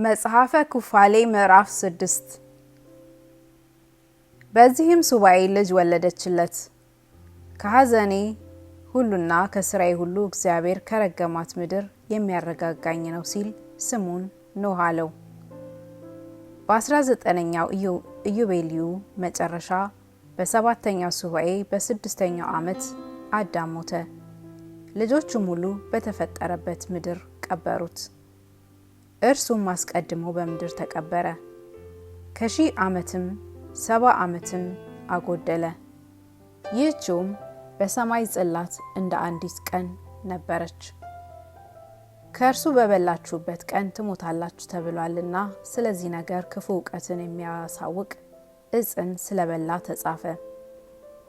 መጽሐፈ ኩፋሌ ምዕራፍ 6 በዚህም ሱባኤ ልጅ ወለደችለት። ከሐዘኔ ሁሉና ከስራዬ ሁሉ እግዚአብሔር ከረገማት ምድር የሚያረጋጋኝ ነው ሲል ስሙን ኖህ አለው። በ19ኛው ኢዮቤልዩ መጨረሻ በ7ኛው ሱባኤ በ6ኛው ዓመት አዳም ሞተ። ልጆቹም ሁሉ በተፈጠረበት ምድር ቀበሩት። እርሱም አስቀድሞ በምድር ተቀበረ። ከ1000 ዓመትም 70 ዓመትም አጎደለ። ይህችውም በሰማይ ጽላት እንደ አንዲት ቀን ነበረች። ከእርሱ በበላችሁበት ቀን ትሞታላችሁ ተብሏልና፣ ስለዚህ ነገር ክፉ እውቀትን የሚያሳውቅ ዕፅን ስለበላ ተጻፈ።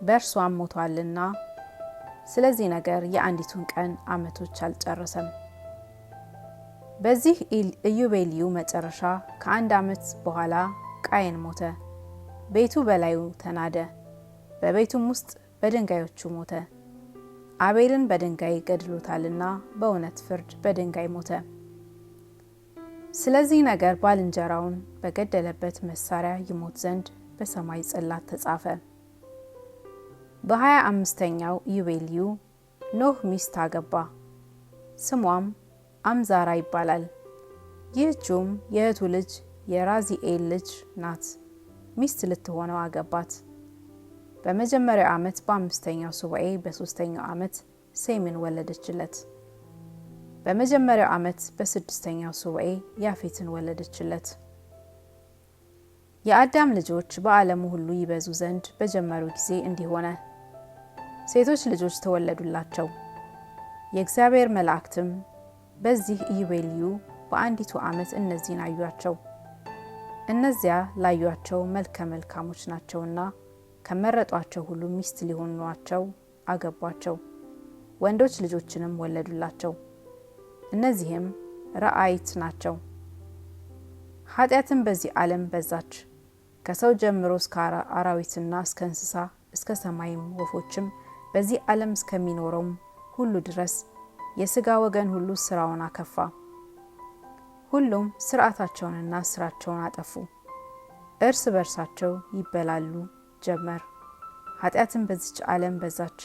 በእርሷም ሞቷልና፣ ስለዚህ ነገር የአንዲቱን ቀን ዓመቶች አልጨረሰም። በዚህ ኢዮቤልዩ መጨረሻ ከ1 ዓመት በኋላ ቃየን ሞተ። ቤቱ በላዩ ተናደ፣ በቤቱም ውስጥ በድንጋዮቹ ሞተ። አቤልን በድንጋይ ገድሎታልና በእውነት ፍርድ በድንጋይ ሞተ። ስለዚህ ነገር ባልንጀራውን በገደለበት መሳሪያ ይሞት ዘንድ በሰማይ ጽላት ተጻፈ። በ25ኛው ኢዮቤልዩ ኖህ ሚስት አገባ። ስሟም አምዛራ ይባላል። ይህችውም የእህቱ ልጅ የራዚኤል ልጅ ናት። ሚስት ልትሆነው አገባት። በመጀመሪያው ዓመት በ5ኛው ሱባኤ በ3ኛው ዓመት ሴምን ወለደችለት። በመጀመሪያው ዓመት በ6ኛው ሱባኤ ያፌትን ወለደችለት። የአዳም ልጆች በዓለሙ ሁሉ ይበዙ ዘንድ በጀመሩ ጊዜ እንዲህ ሆነ። ሴቶች ልጆች ተወለዱላቸው። የእግዚአብሔር መላእክትም በዚህ ኢዮቤልዩ በአንዲቱ ዓመት እነዚህን አዩአቸው። እነዚያ ላዩአቸው መልከ መልካሞች ናቸውና ከመረጧቸው ሁሉ ሚስት ሊሆኗቸው አገቧቸው። ወንዶች ልጆችንም ወለዱላቸው። እነዚህም ረአይት ናቸው። ኃጢአትም በዚህ ዓለም በዛች። ከሰው ጀምሮ እስከ አራዊትና እስከ እንስሳ እስከ ሰማይም ወፎችም በዚህ ዓለም እስከሚኖረውም ሁሉ ድረስ የሥጋ ወገን ሁሉ ስራውን አከፋ። ሁሉም ስርዓታቸውንና ስራቸውን አጠፉ። እርስ በርሳቸው ይበላሉ ጀመር። ኃጢአትም በዚች ዓለም በዛች።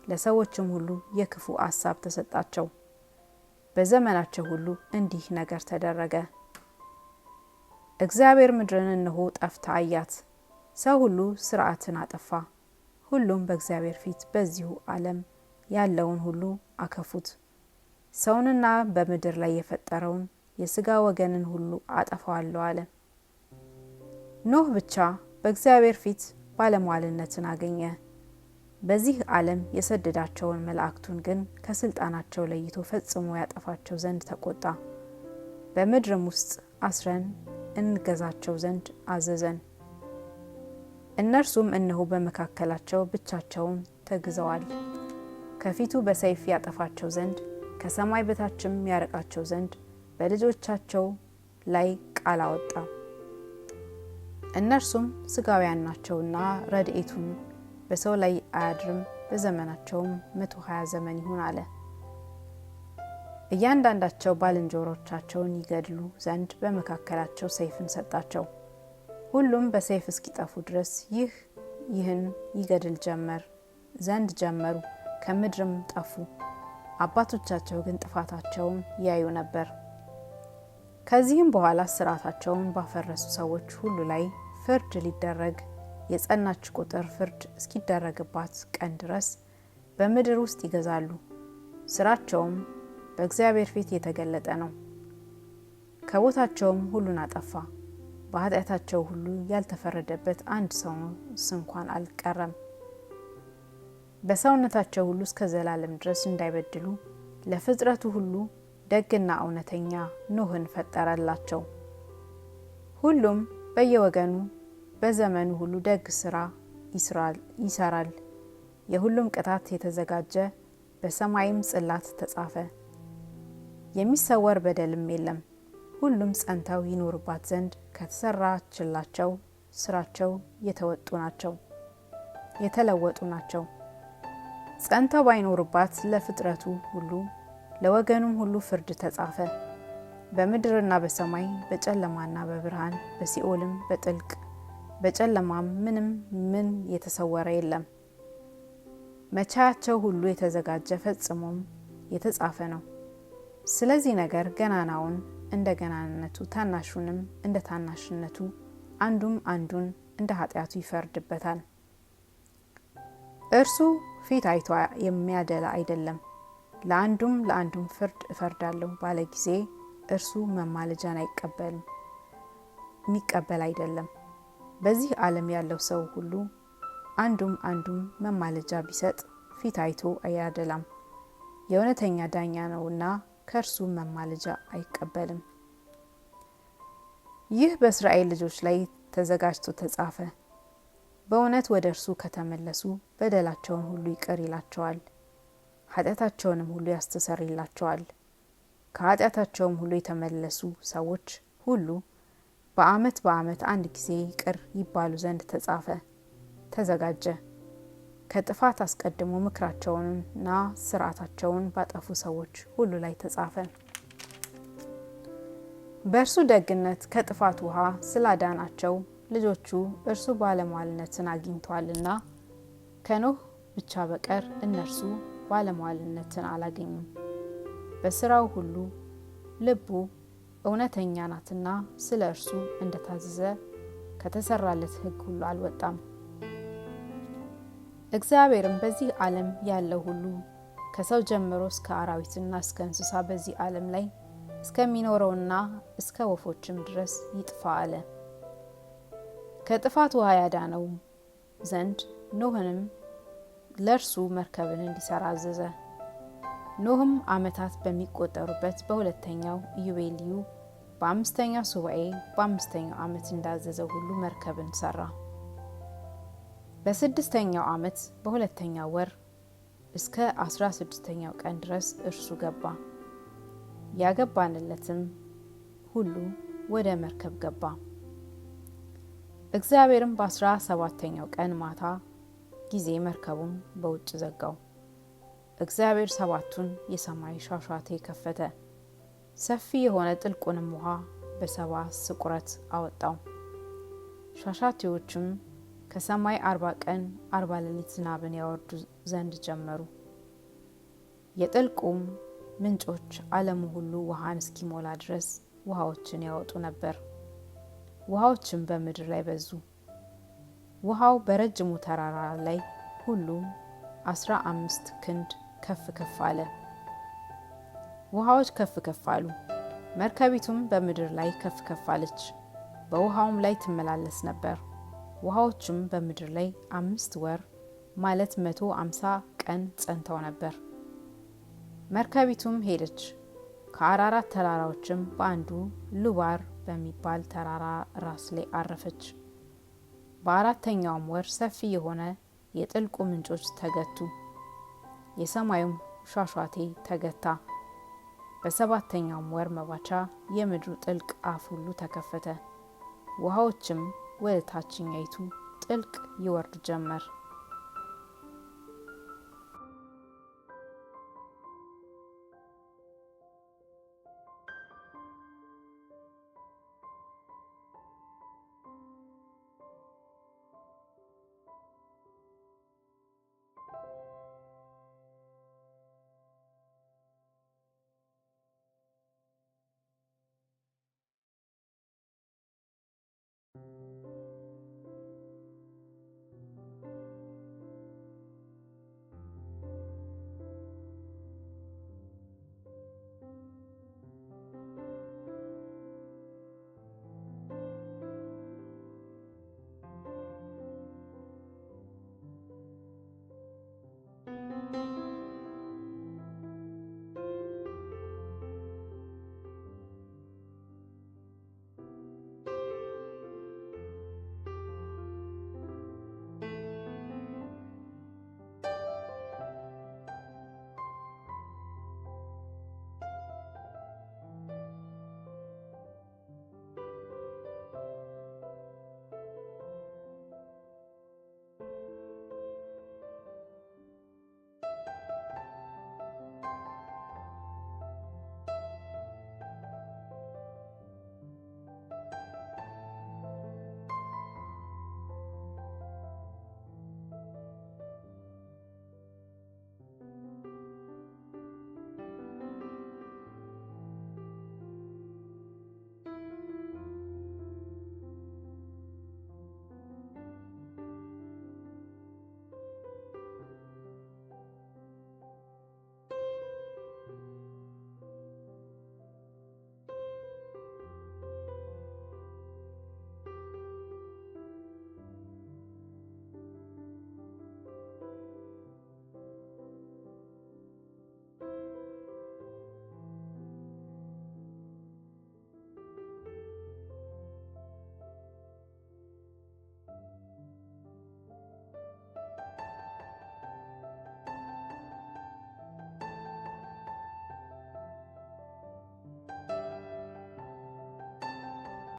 ለሰዎችም ሁሉ የክፉ አሳብ ተሰጣቸው። በዘመናቸው ሁሉ እንዲህ ነገር ተደረገ። እግዚአብሔር ምድርን እነሆ ጠፍታ አያት። ሰው ሁሉ ስርዓትን አጠፋ። ሁሉም በእግዚአብሔር ፊት በዚሁ ዓለም ያለውን ሁሉ አከፉት። ሰውንና በምድር ላይ የፈጠረውን የሥጋ ወገንን ሁሉ አጠፋዋለሁ አለ። ኖህ ብቻ በእግዚአብሔር ፊት ባለሟልነትን አገኘ። በዚህ ዓለም የሰደዳቸውን መላእክቱን ግን ከስልጣናቸው ለይቶ ፈጽሞ ያጠፋቸው ዘንድ ተቆጣ። በምድርም ውስጥ አስረን እንገዛቸው ዘንድ አዘዘን። እነርሱም እነሆ በመካከላቸው ብቻቸውን ተግዘዋል። ከፊቱ በሰይፍ ያጠፋቸው ዘንድ ከሰማይ በታችም ያርቃቸው ዘንድ በልጆቻቸው ላይ ቃል አወጣ። እነርሱም ስጋውያን ናቸውና ረድኤቱን በሰው ላይ አያድርም፣ በዘመናቸውም 120 ዘመን ይሁን አለ። እያንዳንዳቸው ባልንጀሮቻቸውን ይገድሉ ዘንድ በመካከላቸው ሰይፍን ሰጣቸው። ሁሉም በሰይፍ እስኪጠፉ ድረስ ይህን ይገድል ዘንድ ጀመሩ፣ ከምድርም ጠፉ። አባቶቻቸው ግን ጥፋታቸውን ያዩ ነበር። ከዚህም በኋላ ስርዓታቸውን ባፈረሱ ሰዎች ሁሉ ላይ ፍርድ ሊደረግ የጸናች ቁጥር ፍርድ እስኪደረግባት ቀን ድረስ በምድር ውስጥ ይገዛሉ። ስራቸውም በእግዚአብሔር ፊት የተገለጠ ነው። ከቦታቸውም ሁሉን አጠፋ። በኃጢአታቸው ሁሉ ያልተፈረደበት አንድ ሰው እንኳን አልቀረም። በሰውነታቸው ሁሉ እስከ ዘላለም ድረስ እንዳይበድሉ ለፍጥረቱ ሁሉ ደግና እውነተኛ ኖህን ፈጠረላቸው። ሁሉም በየወገኑ በዘመኑ ሁሉ ደግ ስራ ይሰራል። የሁሉም ቅጣት የተዘጋጀ በሰማይም ጽላት ተጻፈ። የሚሰወር በደልም የለም። ሁሉም ጸንተው ይኖሩባት ዘንድ ከተሰራችላቸው ስራቸው የተለወጡ ናቸው። ጸንተው ባይኖሩባት ለፍጥረቱ ሁሉ ለወገኑም ሁሉ ፍርድ ተጻፈ። በምድርና በሰማይ በጨለማና በብርሃን በሲኦልም በጥልቅ በጨለማም ምን የተሰወረ የለም። መቻያቸው ሁሉ የተዘጋጀ ፈጽሞም የተጻፈ ነው። ስለዚህ ነገር ገናናውን እንደ ገናንነቱ ታናሹንም እንደ ታናሽነቱ አንዱን እንደ ኃጢአቱ ይፈርድበታል። እርሱ ፊት አይቶ የሚያደላ አይደለም። ለአንዱም ፍርድ እፈርዳለሁ ባለ ጊዜ እርሱ መማለጃን የሚቀበል አይደለም። በዚህ ዓለም ያለው ሰው ሁሉ አንዱም መማለጃ ቢሰጥ ፊት አይቶ አያደላም። የእውነተኛ ዳኛ ነውና ከእርሱ መማለጃ አይቀበልም። ይህ በእስራኤል ልጆች ላይ ተዘጋጅቶ ተጻፈ። በእውነት ወደ እርሱ ከተመለሱ በደላቸውን ሁሉ ይቅር ይላቸዋል፣ ኃጢአታቸውንም ሁሉ ያስተሰርይላቸዋል። ከኃጢአታቸውም ሁሉ የተመለሱ ሰዎች ሁሉ በዓመት አንድ ጊዜ ይቅር ይባሉ ዘንድ ተዘጋጀ። ከጥፋት አስቀድሞ ምክራቸውንና ሥርዓታቸውን ባጠፉ ሰዎች ሁሉ ላይ ተጻፈ። በእርሱ ደግነት ከጥፋት ውሃ ስላዳናቸው ልጆቹ እርሱ ባለሟልነትን አግኝተዋልና ከኖህ ብቻ በቀር እነርሱ ባለሟልነትን አላገኙም። በስራው ሁሉ ልቡ እውነተኛ ናትና ስለ እርሱ እንደታዘዘ ከተሰራለት ሕግ ሁሉ አልወጣም። እግዚአብሔርም በዚህ ዓለም ያለው ሁሉ ከሰው ጀምሮ እስከ አራዊትና እስከ እንስሳ በዚህ ዓለም ላይ እስከሚኖረውና እስከ ወፎችም ድረስ ይጥፋ አለ። ከጥፋት ውሃ ያዳነው ዘንድ ኖህንም ለእርሱ መርከብን እንዲሰራ አዘዘ። ኖህም ዓመታት በሚቆጠሩበት በሁለተኛው ኢዮቤልዩ በአምስተኛው ሱባኤ በአምስተኛው ዓመት እንዳዘዘው ሁሉ መርከብን ሰራ። በስድስተኛው ዓመት በሁለተኛው ወር እስከ 16ኛው ቀን ድረስ እርሱ ገባ። ያገባንለትም ሁሉ ወደ መርከብ ገባ። እግዚአብሔርም በ17ኛው ቀን ማታ ጊዜ መርከቡን በውጭ ዘጋው። እግዚአብሔር 7ቱን የሰማይ ሻሻቴ ከፈተ፣ ሰፊ የሆነ ጥልቁንም ውሃ በ7 ስቁረት አወጣው። ሻሻቴዎችም ከሰማይ 40 ቀን 40 ሌሊት ዝናብን ያወርዱ ዘንድ ጀመሩ። የጥልቁም ምንጮች ዓለሙ ሁሉ ውሃን እስኪሞላ ድረስ ውሃዎችን ያወጡ ነበር። ውሃዎችም በምድር ላይ በዙ። ውሃው በረጅሙ ተራራ ላይ ሁሉ 15 ክንድ ከፍ አለ። ውሃዎች ከፍ አሉ። መርከቢቱም በምድር ላይ ከፍ አለች፣ በውሃውም ላይ ትመላለስ ነበር። ውሃዎችም በምድር ላይ 5 ወር ማለት 150 ቀን ጸንተው ነበር። መርከቢቱም ሄደች። ከአራራት ተራራዎችም በአንዱ ሉባር በሚባል ተራራ ራስ ላይ አረፈች። በ4ኛውም ወር ሰፊ የሆነ የጥልቁ ምንጮች ተገቱ፣ የሰማዩም ሻሻቴ ተገታ። በ7ኛውም ወር መባቻ የምድሩ ጥልቅ አፍ ሁሉ ተከፈተ፣ ውሃዎችም ወደ ታችኛይቱ ጥልቅ ይወርዱ ጀመር።